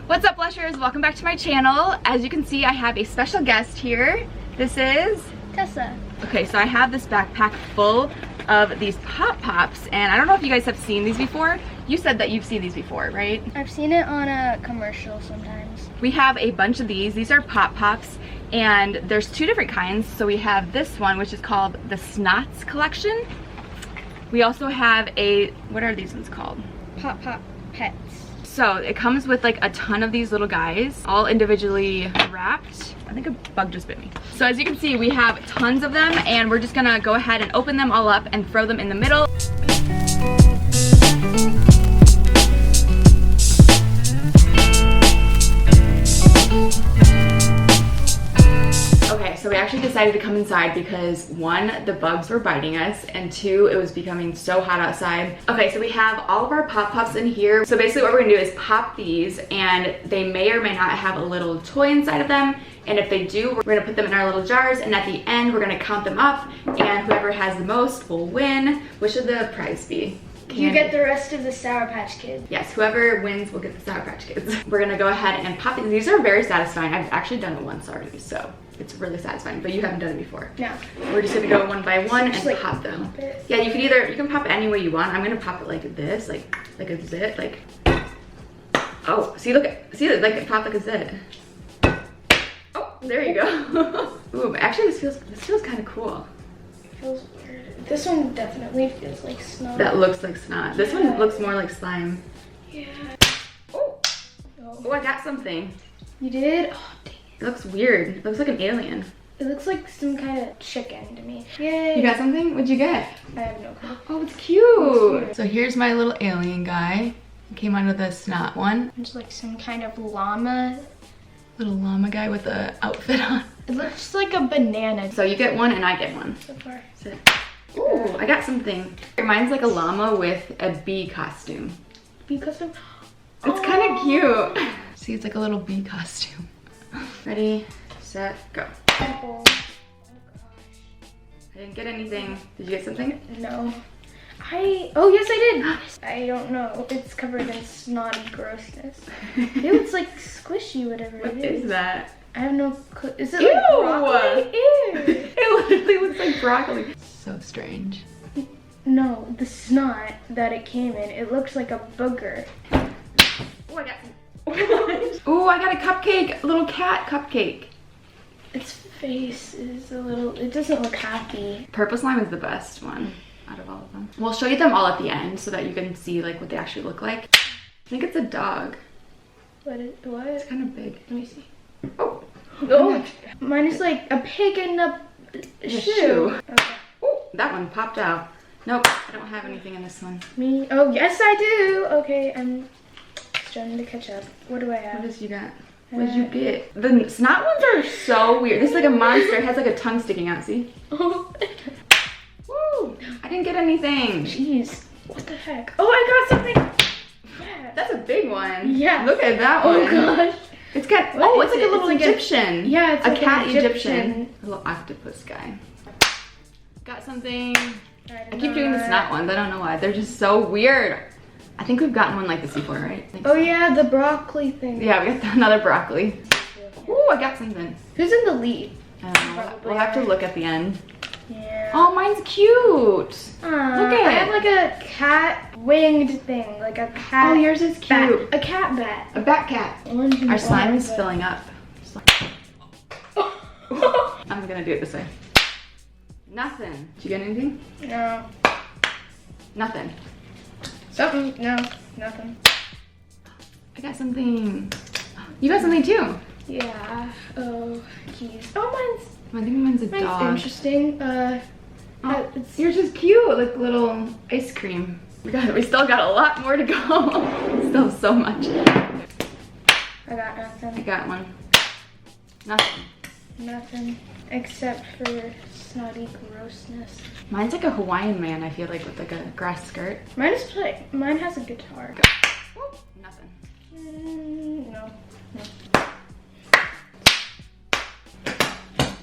What's up, blushers? Welcome back to my channel. As you can see, I have a special guest here. This is Tessa. Okay, so I have this backpack full of these Pop Pops, and I don't know if you guys have seen these before. You said that you've seen these before, right? I've seen it on a commercial sometimes. We have a bunch of these. These are Pop Pops, and there's two different kinds. So we have this one, which is called the Snotz Collection. We also have a, what are these ones called? Pop Pets. So it comes with like a ton of these little guys, all individually wrapped. I think a bug just bit me. So as you can see, we have tons of them, and we're just gonna go ahead and open them all up and throw them in the middle. Okay, so we actually decided to come inside because one, the bugs were biting us, and two, it was becoming so hot outside. Okay, so we have all of our Pop Pops in here. So basically what we're gonna do is pop these, and they may or may not have a little toy inside of them. And if they do, we're gonna put them in our little jars, and at the end, we're gonna count them up, and whoever has the most will win. What should the prize be? Candy. You get the rest of the Sour Patch Kids. Yes, whoever wins will get the Sour Patch Kids. We're gonna go ahead and pop these. These are very satisfying. I've actually done it once already, so it's really satisfying, but you haven't done it before. No. We're just gonna go one by one and like pop them. Pop it. Yeah, you can pop it any way you want. I'm gonna pop it like this, like a zit, like. Oh, see, look, see, like it popped like a zit. Oh, there you go. Ooh, actually, this feels kind of cool. It feels weird. This one definitely feels like snot. That looks like snot. This one looks more like slime. Yeah. Oh, oh, I got something. You did? Oh, dang it. It looks weird. It looks like an alien. It looks like some kind of chicken to me. Yay. You got something? What'd you get? I have no clue. Oh, it's cute. So here's my little alien guy. He came out of the snot one. It's like some kind of llama. Little llama guy with a outfit on. It looks like a banana. So you get one and I get one. So far. Sit. Ooh, I got something. Mine's like a llama with a bee costume. Bee costume? It's kind of cute. See, it's like a little bee costume. Ready, set, go. Apple. Oh gosh. I didn't get anything. Did you get something? No. Oh yes I did. I don't know. It's covered in snotty grossness. Ew, it's like squishy, whatever What it is. is that? I have no clue. Is it Ew! like broccoli? Ew. It literally looks like broccoli. So strange. No, the snot that it came in, it looks like a booger. Oh, I got some. Oh, I got a cupcake, a little cat cupcake. Its face is a little, it doesn't look happy. Purple slime is the best one out of all of them. We'll show you them all at the end so that you can see like what they actually look like. I think it's a dog. What? It's kind of big. Let me see. Oh. Oh, mine is like a pig and a shoe. Okay. Oh, that one popped out. Nope, I don't have anything in this one. Me? Oh, yes I do. Okay, I'm starting to catch up. What do I have? What else you got? What did you get? The snot ones are so weird. This is like a monster. It has like a tongue sticking out, see? Oh. Woo! I didn't get anything. Jeez. What the heck? Oh, I got something. Yeah. That's a big one. Yeah. Look at that one. Oh gosh. It's got, What oh, is it's like it? a little It's like Egyptian. Yeah, it's a like cat an Egyptian. A little octopus guy. Got something. I keep doing the snot ones. I don't know why. They're just so weird. I think we've gotten one like this before, right? Oh yeah, the broccoli thing. Yeah, we got another broccoli. Ooh, I got something. Who's in the lead? I don't know. We'll have to look at the end. Yeah. Oh, mine's cute. Look at I it. have like a cat winged thing, like a cat. Oh, yours is cute. Bat. A cat bat. A bat cat. Our slime is filling up. I'm gonna do it this way. Nothing. Did you get anything? No. Nothing. Something. No. Nothing. I got something. You got something too. Yeah. Oh, jeez. Oh, I think mine's a mine's dog. interesting. Oh, yours is cute, like little ice cream. We still got a lot more to go. Still so much. I got nothing. I got one. Nothing. Nothing. Except for snotty grossness. Mine's like a Hawaiian man, I feel like, with like a grass skirt. Mine has a guitar. Go. Whoop, nothing. No.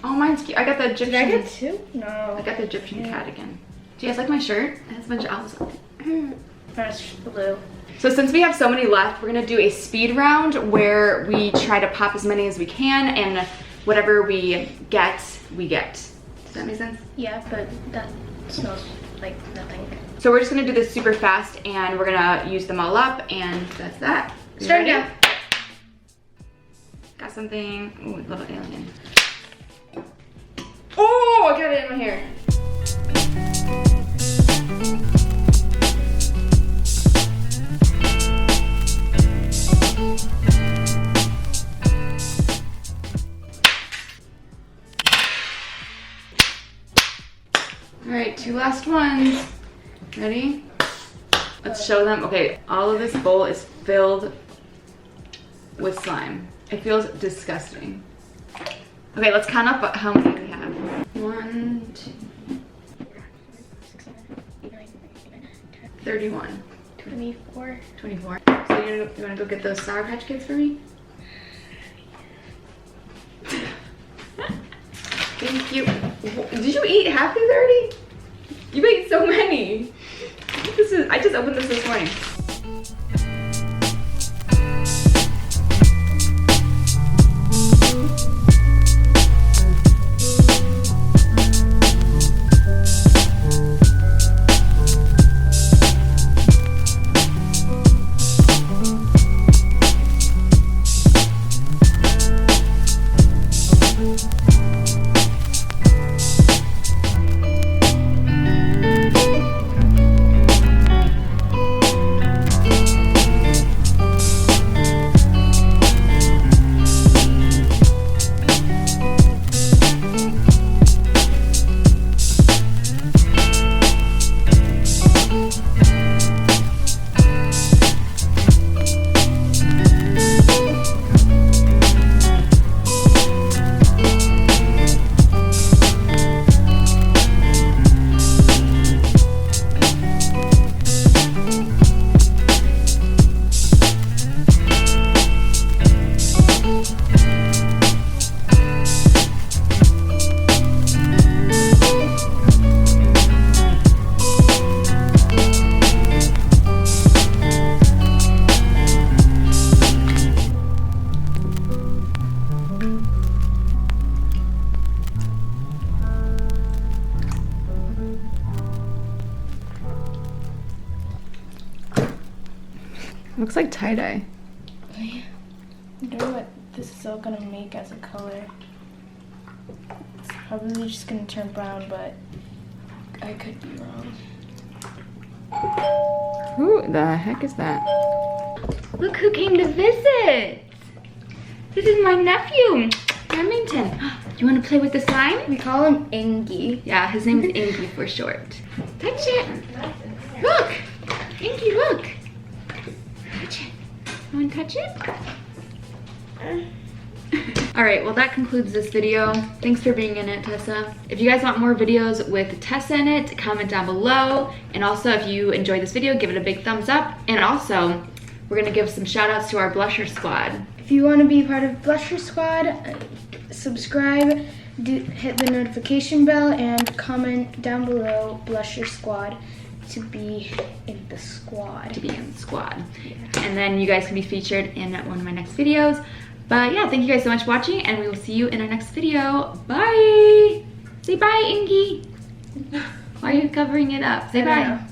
Oh, mine's cute. I got the Egyptian. Did I get two? No. I got the Egyptian cat again. Do you guys like my shirt? It has a bunch of owls on it. That's blue. So since we have so many left, we're gonna do a speed round where we try to pop as many as we can, and whatever we get, we get. Does that make sense? Yeah, but that smells like nothing. So we're just gonna do this super fast, and we're gonna use them all up, and that's that. Start now. Got something. Ooh, I love an alien. Oh, I got it in my hair. All right, 2 last ones. Ready? Let's show them. Okay, all of this bowl is filled with slime. It feels disgusting. Okay, let's count up how many we have. 1, 2, 31. 24. 24. So you wanna go get those Sour Patch Kids for me? Thank you. Did you eat half these already? You ate so many. I just opened this morning. Looks like tie-dye. I wonder what this is all gonna make as a color. It's probably just gonna turn brown, but I could be wrong. Who the heck is that? Look who came to visit. This is my nephew, Remington. You want to play with the slime? We call him Ingy. Yeah, his name is Inky for short. Touch it. Look. Inky, look. Touch it. You want to touch it? All right, well that concludes this video. Thanks for being in it, Tessa. If you guys want more videos with Tessa in it, comment down below. And also if you enjoyed this video, give it a big thumbs up. And also, we're gonna give some shout outs to our blusher squad. If you want to be part of Blusher Squad, subscribe, hit the notification bell, and comment down below Blusher Squad to be in the squad. Yeah. And then you guys can be featured in one of my next videos. But yeah, thank you guys so much for watching, and we will see you in our next video. Bye! Say bye, Ingy. Why are you covering it up? Say bye.